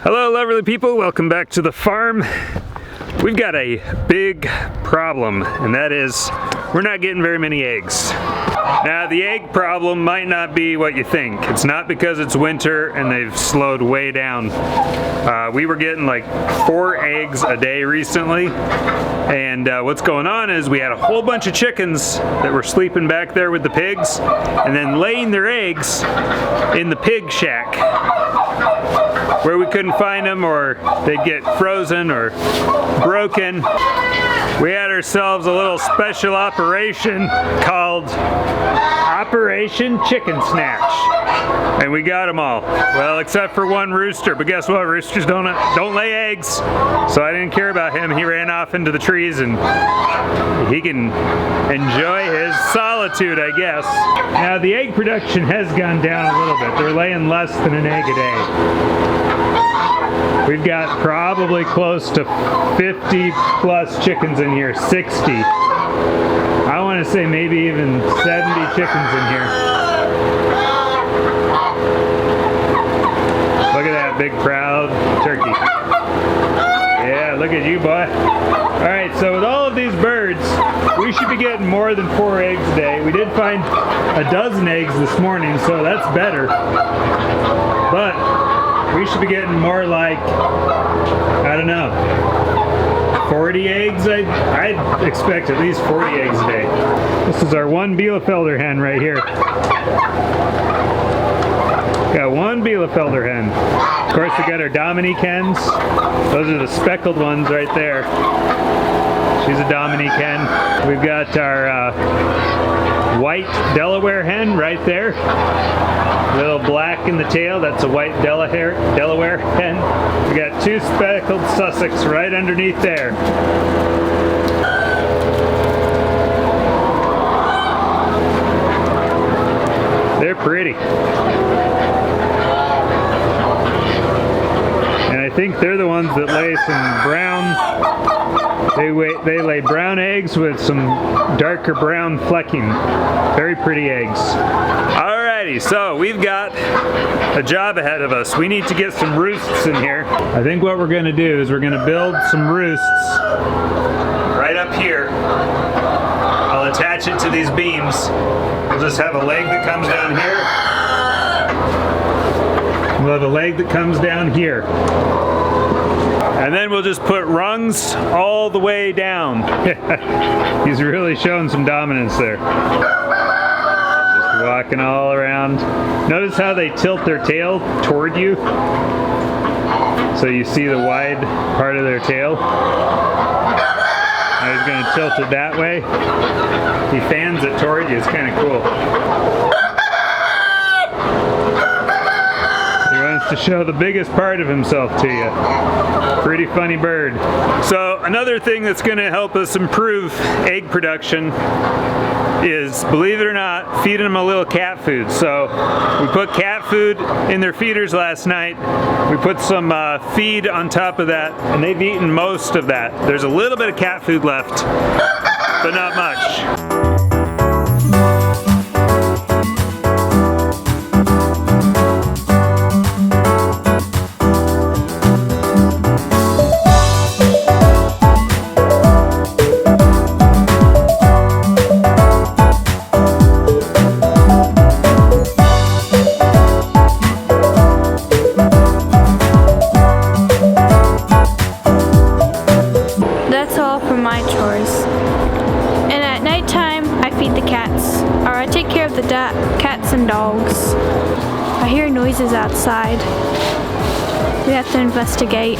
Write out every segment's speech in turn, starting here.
Hello lovely people, welcome back to the farm. We've got a big problem, and that is we're not getting very many eggs. Now the egg problem might not be what you think. It's not because it's winter and they've slowed way down. We were getting like 4 eggs a day recently, and what's going on is we had a whole bunch of chickens that were sleeping back there with the pigs and then laying their eggs in the pig shack where we couldn't find them, or they'd get frozen or broken. We had ourselves a little special operation called Operation Chicken Snatch, and we got them all. Well, except for one rooster, but guess what? Roosters don't lay eggs, so I didn't care about him. He ran off into the trees, and he can enjoy his solitude, I guess. Now the egg production has gone down a little bit. They're laying less than an egg a day. We've got probably close to 50 plus chickens in here, 60. I want to say maybe even 70 chickens in here. Look at that big proud turkey. Yeah, look at you, boy. Alright, so with all of these birds, we should be getting more than 4 eggs a day. We did find a dozen eggs this morning, so that's better. But we should be getting more like, I don't know, 40 eggs? I'd expect at least 40 eggs a day. This is our one Bielefelder hen right here. Got one Bielefelder hen. Of course, we got our Dominique hens. Those are the speckled ones right there. She's a Dominique hen. We've got our white Delaware hen right there. A little black in the tail, that's a white Delaware hen. We got 2 speckled Sussex right underneath there. They're pretty. And I think they're the ones that lay some brown, they lay brown eggs with some darker brown flecking. Very pretty eggs. Alrighty, so we've got a job ahead of us. We need to get some roosts in here. I think what we're going to do is we're going to build some roosts right up here. I'll attach it to these beams. We'll just have a leg that comes down here. We'll have a leg that comes down here. And then we'll just put rungs all the way down. He's really showing some dominance there. Just walking all around. Notice how they tilt their tail toward you, so you see the wide part of their tail. Now he's going to tilt it that way. He fans it toward you. It's kind of cool. To show the biggest part of himself to you. Pretty funny bird. So another thing that's going to help us improve egg production is, believe it or not, feeding them a little cat food. So we put cat food in their feeders last night. We put some feed on top of that, and they've eaten most of that. There's a little bit of cat food left, but not much. That's all for my chores. And at nighttime, I feed the cats, or I take care of the cats and dogs. I hear noises outside. We have to investigate.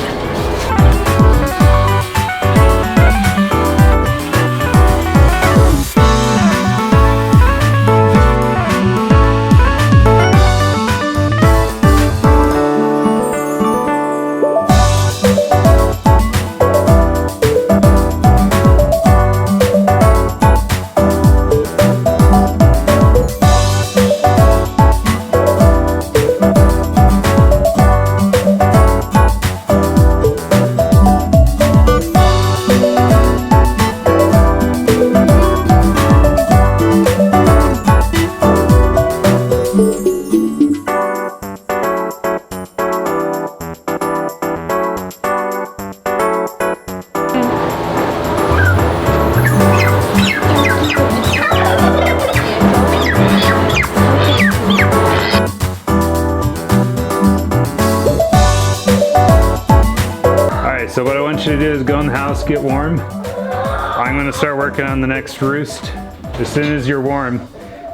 Alright, so what I want you to do is go in the house, get warm. I'm gonna start working on the next roost. As soon as you're warm,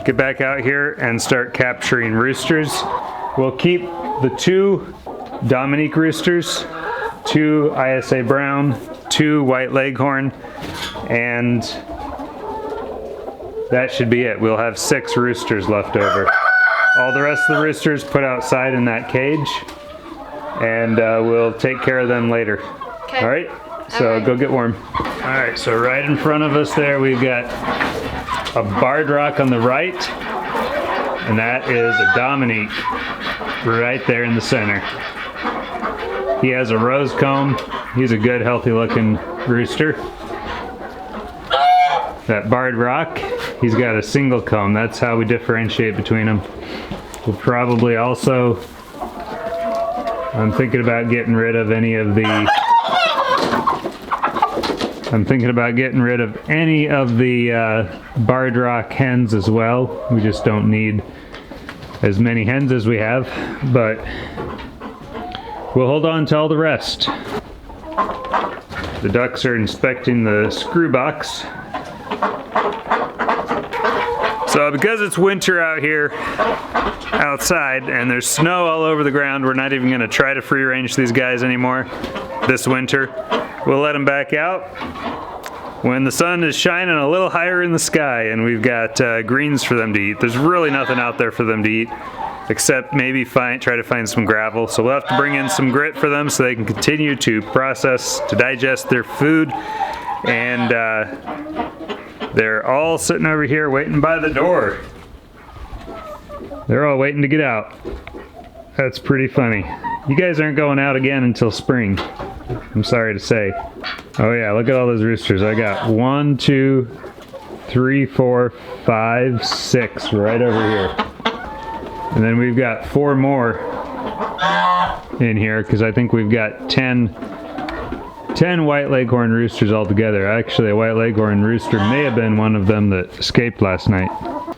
get back out here and start capturing roosters. We'll keep the 2 Dominique roosters, 2 ISA brown, 2 white leghorn, and that should be it. We'll have 6 roosters left over. All the rest of the roosters put outside in that cage, and we'll take care of them later. Okay. All right? So go get warm. All right, so right in front of us there, we've got a barred rock on the right, and that is a Dominique right there in the center. He has a rose comb. He's a good, healthy looking rooster. That barred rock, he's got a single comb. That's how we differentiate between them. We'll probably also, I'm thinking about getting rid of any of the barred rock hens as well. We just don't need as many hens as we have, but we'll hold on to all the rest. The ducks are inspecting the screw box. So because it's winter out here outside and there's snow all over the ground, we're not even going to try to free range these guys anymore this winter. We'll let them back out when the sun is shining a little higher in the sky and we've got greens for them to eat. There's really nothing out there for them to eat except maybe try to find some gravel. So we'll have to bring in some grit for them so they can continue to digest their food. And they're all sitting over here waiting by the door. They're all waiting to get out. That's pretty funny. You guys aren't going out again until spring, I'm sorry to say. Oh yeah, look at all those roosters. I got 1, 2, 3, 4, 5, 6 right over here. And then we've got 4 more in here because I think we've got 10 white leghorn roosters altogether. Actually, a white leghorn rooster may have been one of them that escaped last night.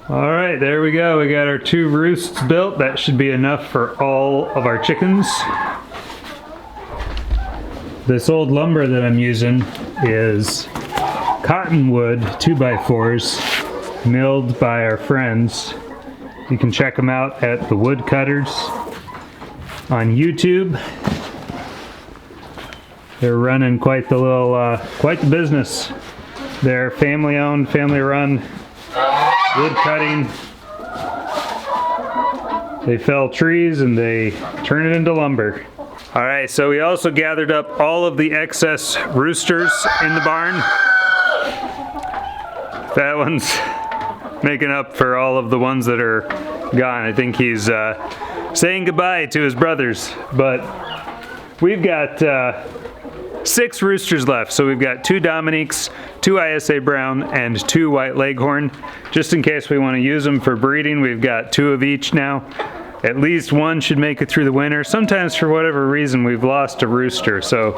All right, there we go. We got our 2 roosts built. That should be enough for all of our chickens. This old lumber that I'm using is cottonwood 2x4s milled by our friends. You can check them out at the Woodcutters on YouTube. They're running quite the business. They're family-owned, family-run wood cutting. They fell trees and they turn it into lumber. All right, so we also gathered up all of the excess roosters in the barn. That one's making up for all of the ones that are gone. I think he's saying goodbye to his brothers, but we've got 6 roosters left. So we've got 2 Dominiques, 2 ISA brown, and 2 white leghorn. Just in case we want to use them for breeding, we've got 2 of each now. At least one should make it through the winter. Sometimes for whatever reason we've lost a rooster, so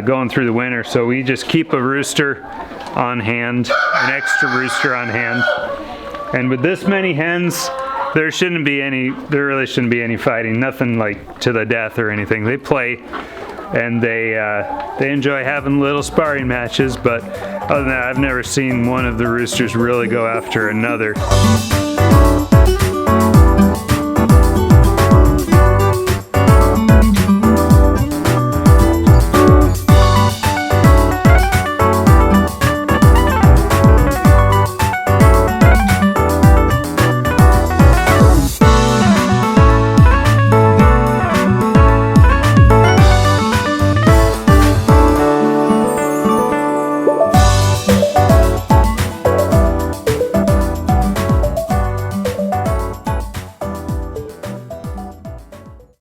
going through the winter. So we just keep a rooster on hand, an extra rooster on hand. And with this many hens, there really shouldn't be any fighting, nothing like to the death or anything. They play and they enjoy having little sparring matches, but other than that, I've never seen one of the roosters really go after another.